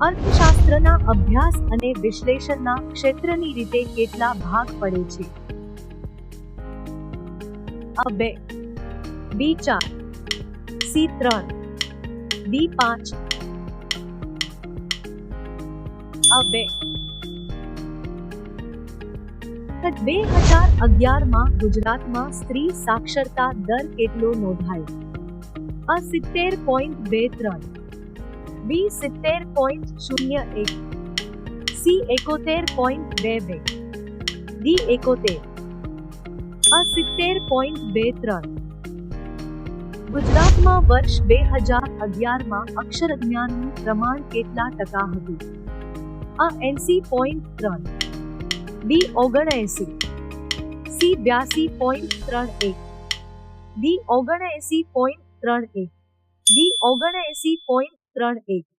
અર્થશાસ્ત્રના અભ્યાસ અને વિશ્લેષણના ક્ષેત્રની રીતે કેટલા ભાગ પડે છે? A 2, B 4, C 3, D 5. A 2. 2011માં ગુજરાતમાં સ્ત્રી સાક્ષરતા દર કેટલો નોંધાયો? A 70.23, B 70.01, C 71.22, D 71. A 70.23. ગુજરાતમાં વર્ષ 2011માં અક્ષરજ્ઞાનનું પ્રમાણ કેટલા ટકા હતું? A 80.3, B 79, C 82.31, D 79.31, D 79.31.